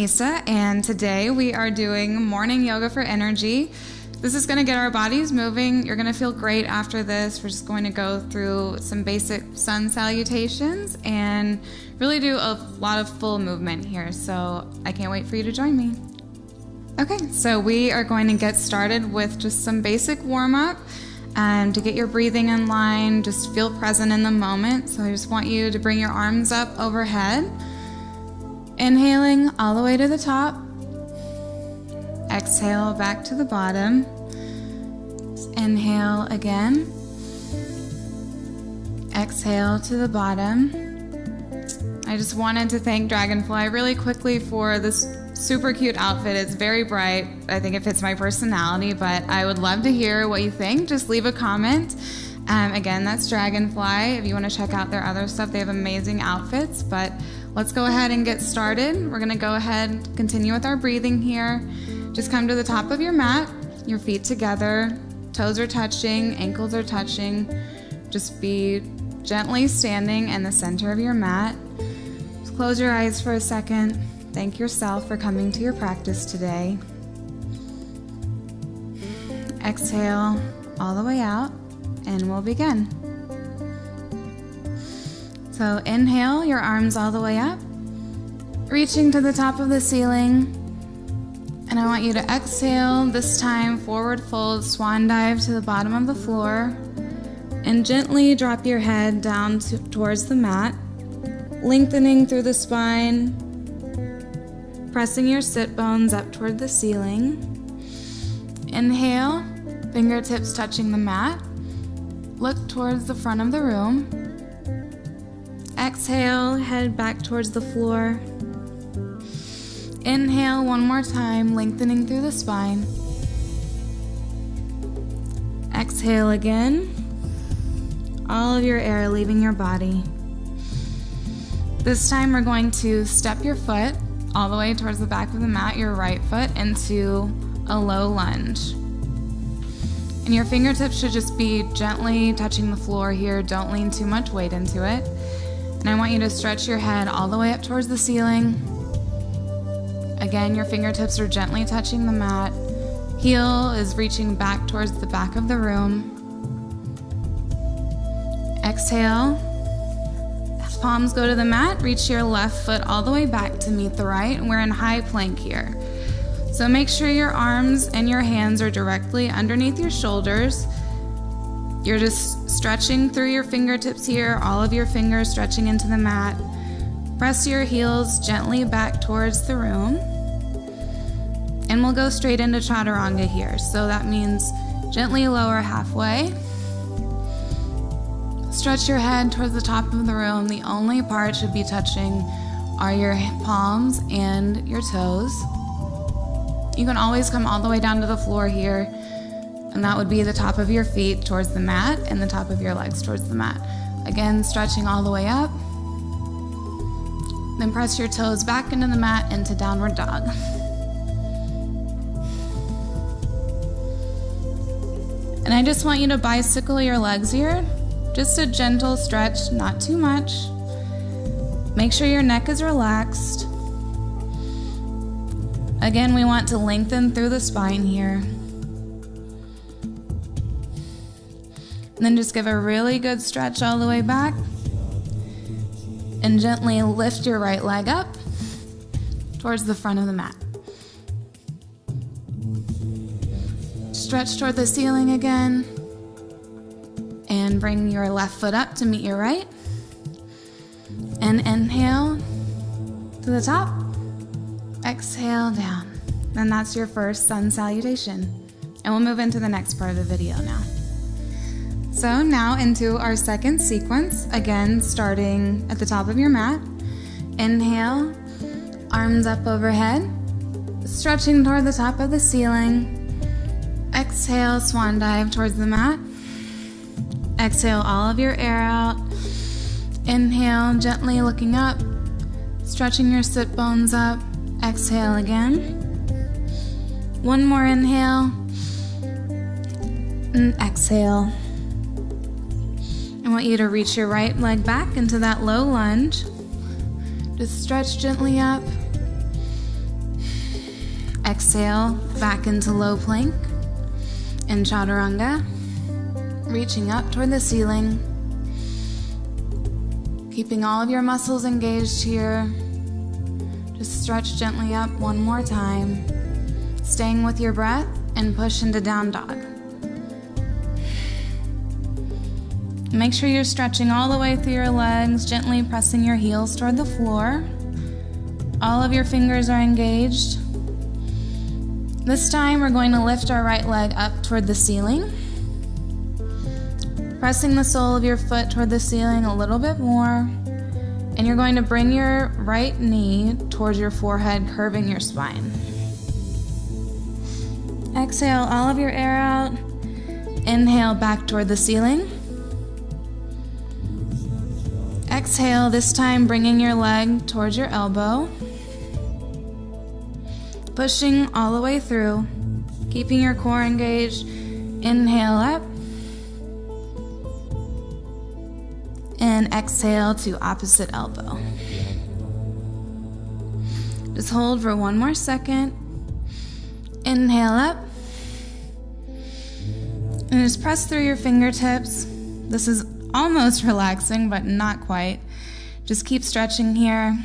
Lisa, and today we are doing morning yoga for energy. This is going to get our bodies moving. You're going to feel great after this. We're just going to go through some basic sun salutations and really do a lot of full movement here. So I can't wait for you to join me. Okay, so we are going to get started with just some basic warm-up. To get your breathing in line, just feel present in the moment. So I just want you to bring your arms up overhead. Inhaling all the way to the top. Exhale back to the bottom. Inhale again. Exhale to the bottom. I just wanted to thank Dragonfly really quickly for this super cute outfit. It's very bright. I think it fits my personality, but I would love to hear what you think. Just leave a comment. Again, that's Dragonfly. If you want to check out their other stuff, they have amazing outfits, but let's go ahead and get started. We're going to go ahead and continue with our breathing here. Just come to the top of your mat, your feet together, toes are touching, ankles are touching. Just be gently standing in the center of your mat. Just close your eyes for a second. Thank yourself for coming to your practice today. Exhale all the way out, and we'll begin. So inhale, your arms all the way up, reaching to the top of the ceiling. And I want you to exhale, this time forward fold, swan dive to the bottom of the floor, and gently drop your head down towards the mat, lengthening through the spine, pressing your sit bones up toward the ceiling. Inhale, fingertips touching the mat, look towards the front of the room. Exhale, head back towards the floor. Inhale one more time, lengthening through the spine. Exhale again. All of your air leaving your body. This time we're going to step your foot all the way towards the back of the mat, your right foot, into a low lunge. And your fingertips should just be gently touching the floor here. Don't lean too much weight into it. And I want you to stretch your head all the way up towards the ceiling. Again, your fingertips are gently touching the mat. Heel is reaching back towards the back of the room. Exhale. As palms go to the mat, reach your left foot all the way back to meet the right, and we're in high plank here. So make sure your arms and your hands are directly underneath your shoulders. You're just stretching through your fingertips here, all of your fingers stretching into the mat. Press your heels gently back towards the room. And we'll go straight into chaturanga here. So that means gently lower halfway. Stretch your head towards the top of the room. The only part should be touching are your palms and your toes. You can always come all the way down to the floor here, and that would be the top of your feet towards the mat and the top of your legs towards the mat. Again, stretching all the way up. Then press your toes back into the mat into downward dog. And I just want you to bicycle your legs here. Just a gentle stretch, not too much. Make sure your neck is relaxed. Again, we want to lengthen through the spine here. And then just give a really good stretch all the way back. And gently lift your right leg up towards the front of the mat. Stretch toward the ceiling again. And bring your left foot up to meet your right. And inhale to the top. Exhale down. And that's your first sun salutation. And we'll move into the next part of the video now. So now into our second sequence, again starting at the top of your mat. Inhale, arms up overhead, stretching toward the top of the ceiling. Exhale, swan dive towards the mat. Exhale all of your air out. Inhale, gently looking up, stretching your sit bones up. Exhale again. One more inhale. And exhale. I want you to reach your right leg back into that low lunge. Just stretch gently up. Exhale back into low plank and chaturanga, reaching up toward the ceiling. Keeping all of your muscles engaged here. Just stretch gently up one more time. Staying with your breath and push into down dog. Make sure you're stretching all the way through your legs, gently pressing your heels toward the floor. All of your fingers are engaged. This time we're going to lift our right leg up toward the ceiling. Pressing the sole of your foot toward the ceiling a little bit more. And you're going to bring your right knee towards your forehead, curving your spine. Exhale all of your air out. Inhale back toward the ceiling. Exhale, this time bringing your leg towards your elbow. Pushing all the way through, keeping your core engaged. Inhale up. And exhale to opposite elbow. Just hold for one more second. Inhale up. And just press through your fingertips. This is almost relaxing, but not quite. Just keep stretching here.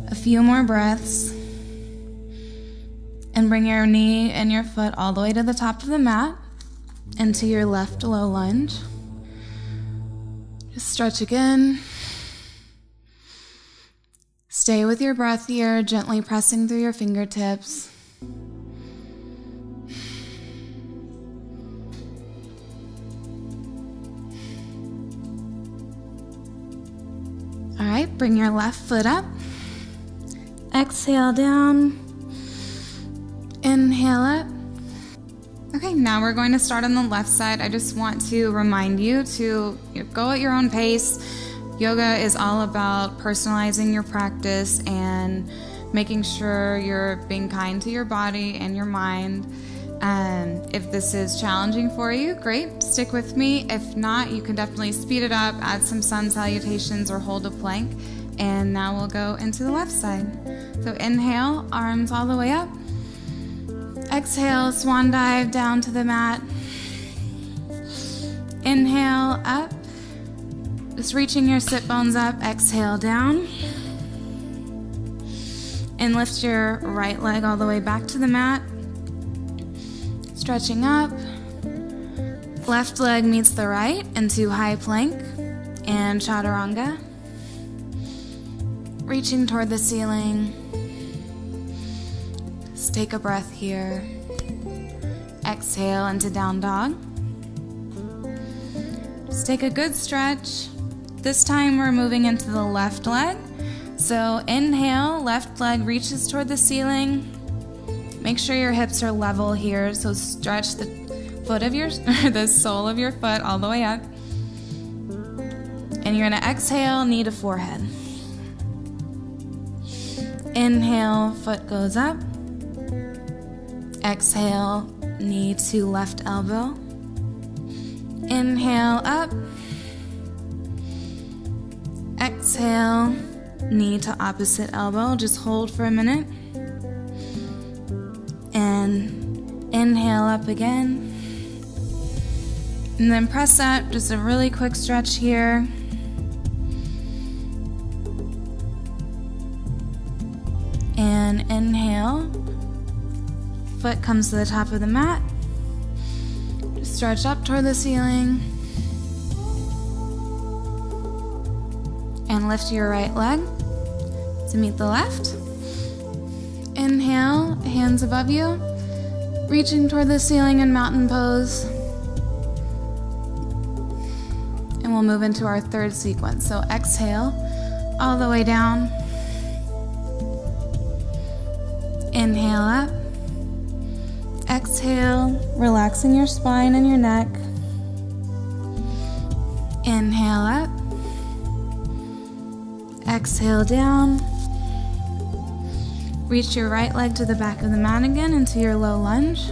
A few more breaths. And bring your knee and your foot all the way to the top of the mat into your left low lunge. Just stretch again. Stay with your breath here, gently pressing through your fingertips. All right, bring your left foot up. Exhale down. Inhale up. Okay, now we're going to start on the left side. I just want to remind you to go at your own pace. Yoga is all about personalizing your practice and making sure you're being kind to your body and your mind. If this is challenging for you, great, stick with me. If not, you can definitely speed it up, add some sun salutations or hold a plank. And now we'll go into the left side. So inhale, arms all the way up. Exhale, swan dive down to the mat. Inhale, up. Just reaching your sit bones up. Exhale, down. And lift your right leg all the way back to the mat. Stretching up. Left leg meets the right into high plank and chaturanga. Reaching toward the ceiling. Just take a breath here. Exhale into down dog. Just take a good stretch. This time we're moving into the left leg. So inhale, left leg reaches toward the ceiling. Make sure your hips are level here. So stretch the foot of your, the sole of your foot all the way up. And you're gonna exhale, knee to forehead. Inhale, foot goes up. Exhale, knee to left elbow. Inhale, up. Exhale, knee to opposite elbow. Just hold for a minute. And inhale up again. And then press up, just a really quick stretch here. And inhale. Foot comes to the top of the mat. Just stretch up toward the ceiling. And lift your right leg to meet the left. Inhale, hands above you. Reaching toward the ceiling in mountain pose. And we'll move into our third sequence. So exhale, all the way down. Inhale up. Exhale, relaxing your spine and your neck. Inhale up. Exhale down. Reach your right leg to the back of the mat again into your low lunge.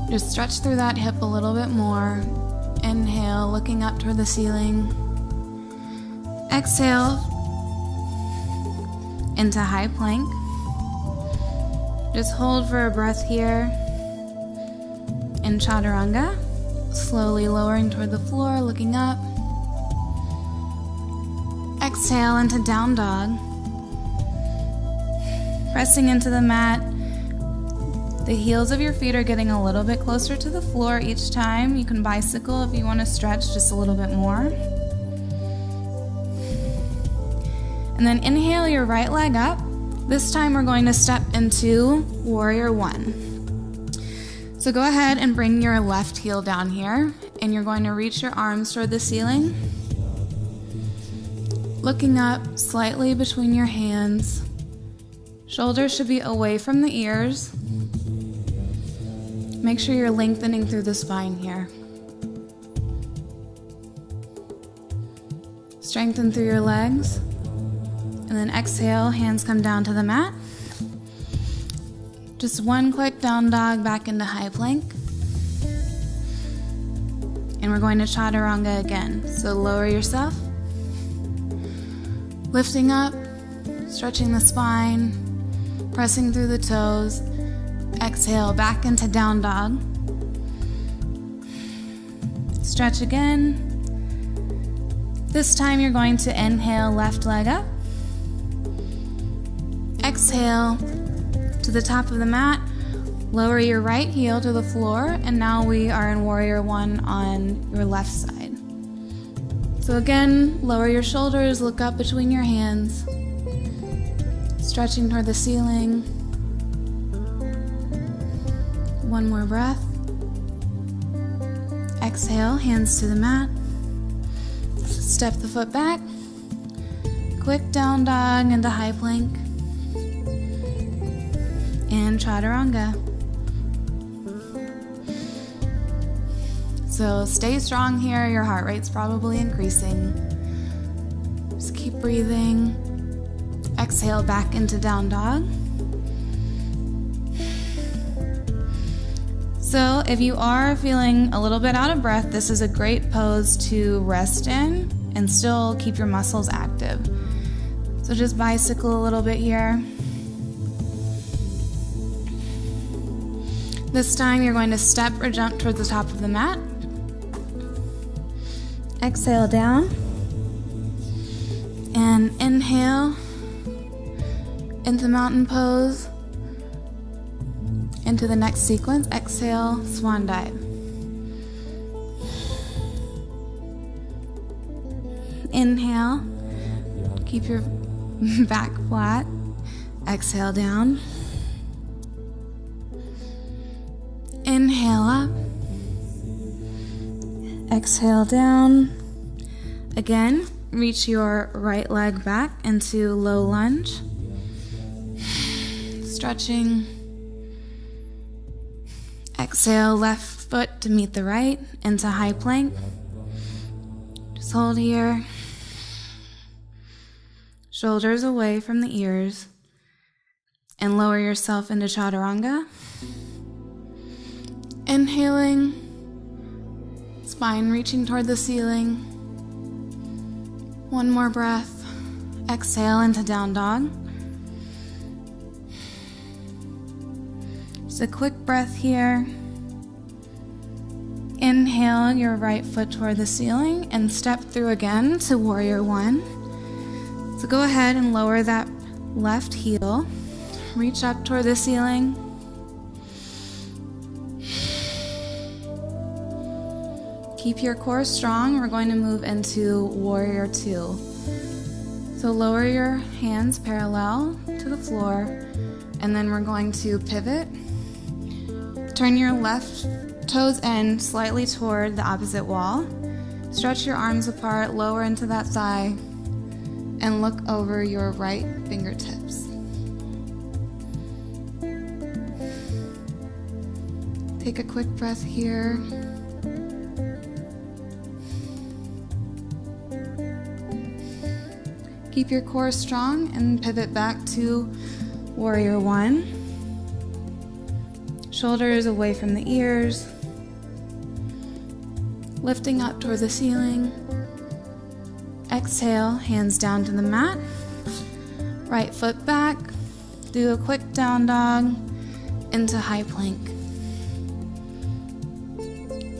Just stretch through that hip a little bit more. Inhale, looking up toward the ceiling. Exhale, into high plank. Just hold for a breath here. In chaturanga, slowly lowering toward the floor, looking up. Exhale into down dog. Pressing into the mat. The heels of your feet are getting a little bit closer to the floor each time. You can bicycle if you want to stretch just a little bit more. And then inhale your right leg up. This time we're going to step into warrior one. So go ahead and bring your left heel down here, and you're going to reach your arms toward the ceiling. Looking up slightly between your hands. Shoulders should be away from the ears. Make sure you're lengthening through the spine here. Strengthen through your legs. And then exhale, hands come down to the mat. Just one quick down dog back into high plank. And we're going to chaturanga again. So lower yourself. Lifting up, stretching the spine, pressing through the toes. Exhale, back into down dog. Stretch again. This time you're going to inhale, left leg up. Exhale to the top of the mat. Lower your right heel to the floor, and now we are in warrior one on your left side. So again, lower your shoulders, look up between your hands, stretching toward the ceiling. One more breath. Exhale, hands to the mat. Step the foot back. Quick down dog into high plank. And chaturanga. So stay strong here. Your heart rate's probably increasing. Just keep breathing. Exhale back into down dog. So if you are feeling a little bit out of breath, this is a great pose to rest in and still keep your muscles active. So just bicycle a little bit here. This time you're going to step or jump towards the top of the mat. Exhale down. And inhale into mountain pose. Into the next sequence, exhale, swan dive. Inhale, keep your back flat. Exhale down. Inhale up. Exhale down. Again, reach your right leg back into low lunge. Stretching. Exhale, left foot to meet the right into high plank. Just hold here. Shoulders away from the ears. And lower yourself into chaturanga. Inhaling, spine reaching toward the ceiling. One more breath. Exhale into down dog. Just a quick breath here. Inhale your right foot toward the ceiling and step through again to warrior one. So go ahead and lower that left heel. Reach up toward the ceiling. Keep your core strong. We're going to move into warrior two. So lower your hands parallel to the floor, and then we're going to pivot. Turn your left toes in slightly toward the opposite wall. Stretch your arms apart, lower into that thigh, and look over your right fingertips. Take a quick breath here. Keep your core strong and pivot back to warrior one. Shoulders away from the ears. Lifting up toward the ceiling. Exhale, hands down to the mat. Right foot back. Do a quick down dog into high plank.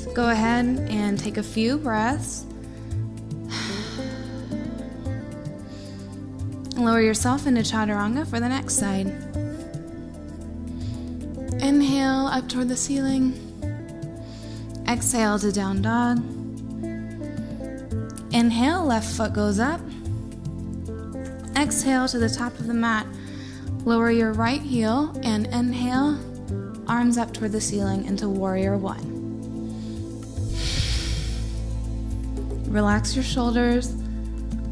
So go ahead and take a few breaths. Lower yourself into chaturanga for the next side. Inhale up toward the ceiling. Exhale to down dog. Inhale, left foot goes up. Exhale to the top of the mat. Lower your right heel and inhale, arms up toward the ceiling into warrior one. Relax your shoulders.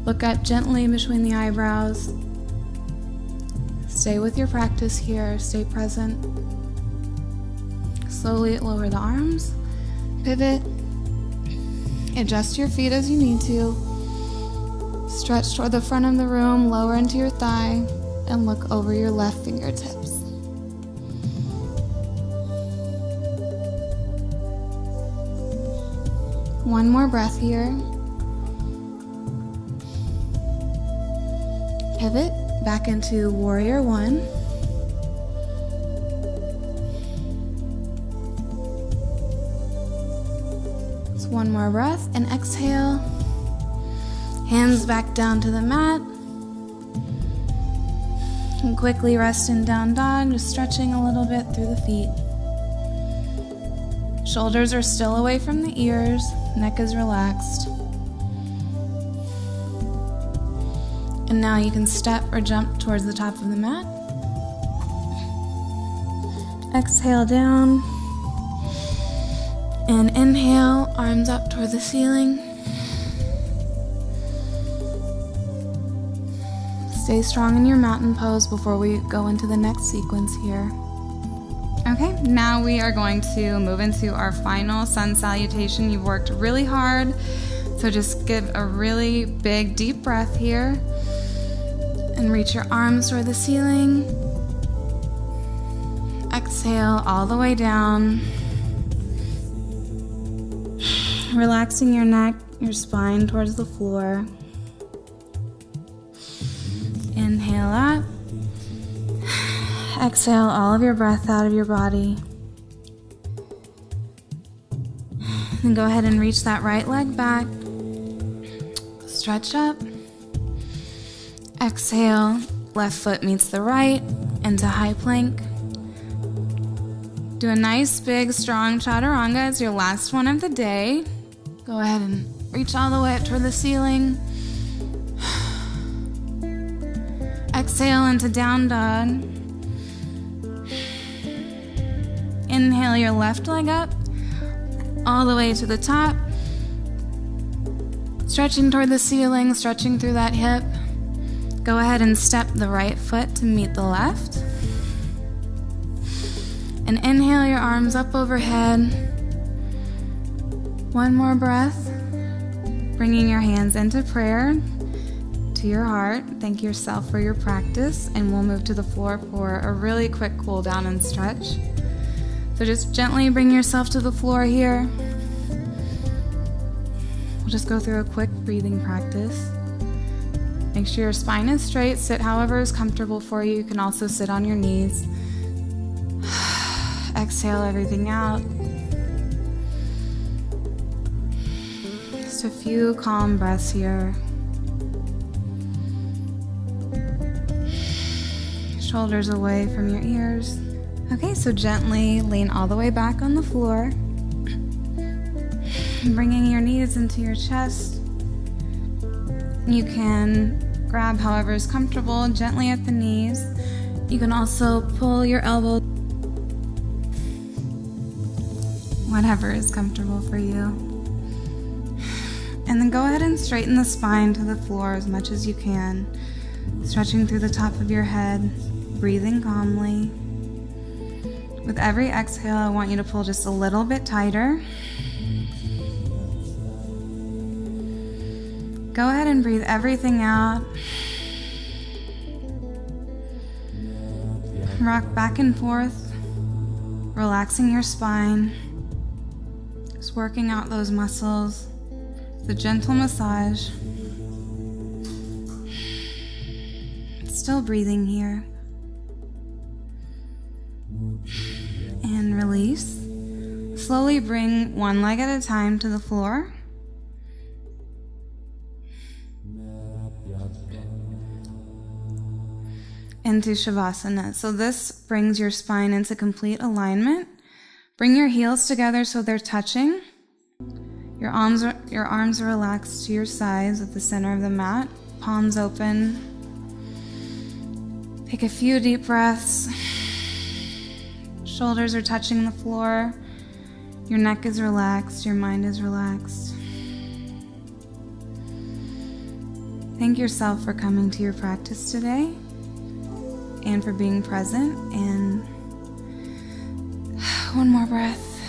Look up gently between the eyebrows. Stay with your practice here. Stay present. Slowly lower the arms. Pivot. Adjust your feet as you need to. Stretch toward the front of the room. Lower into your thigh. And look over your left fingertips. One more breath here. Pivot back into warrior one. Just one more breath and exhale. Hands back down to the mat. And quickly rest in down dog, just stretching a little bit through the feet. Shoulders are still away from the ears, neck is relaxed. And now you can step or jump towards the top of the mat. Exhale down. And inhale, arms up toward the ceiling. Stay strong in your mountain pose before we go into the next sequence here. Okay, now we are going to move into our final sun salutation. You've worked really hard, so just give a really big, deep breath here. And reach your arms toward the ceiling. Exhale all the way down. Relaxing your neck, your spine towards the floor. Inhale up. Exhale all of your breath out of your body. And go ahead and reach that right leg back. Stretch up. Exhale, left foot meets the right into high plank. Do a nice, big, strong chaturanga as your last one of the day. Go ahead and reach all the way up toward the ceiling. Exhale into down dog. Inhale your left leg up, all the way to the top. Stretching toward the ceiling, stretching through that hip. Go ahead and step the right foot to meet the left. And inhale your arms up overhead. One more breath. Bringing your hands into prayer to your heart. Thank yourself for your practice. And we'll move to the floor for a really quick cool down and stretch. So just gently bring yourself to the floor here. We'll just go through a quick breathing practice. Make sure your spine is straight. Sit however is comfortable for you. You can also sit on your knees. Exhale everything out. Just a few calm breaths here. Shoulders away from your ears. Okay, so gently lean all the way back on the floor. Bringing your knees into your chest. You can grab however is comfortable, gently at the knees. You can also pull your elbows, whatever is comfortable for you. And then go ahead and straighten the spine to the floor as much as you can, stretching through the top of your head, breathing calmly. With every exhale, I want you to pull just a little bit tighter. Go ahead and breathe everything out. Rock back and forth, relaxing your spine. Just working out those muscles. It's a gentle massage. Still breathing here. And release. Slowly bring one leg at a time to the floor. Into Shavasana. So this brings your spine into complete alignment. Bring your heels together so they're touching. Your arms are relaxed to your sides at the center of the mat. Palms open. Take a few deep breaths. Shoulders are touching the floor. Your neck is relaxed. Your mind is relaxed. Thank yourself for coming to your practice today and for being present. And one more breath.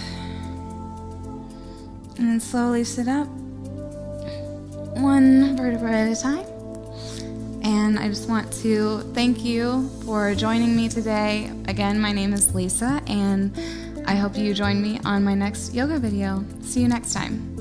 And then slowly sit up, one vertebra at a time. And I just want to thank you for joining me today. Again, my name is Lisa, and I hope you join me on my next yoga video. See you next time.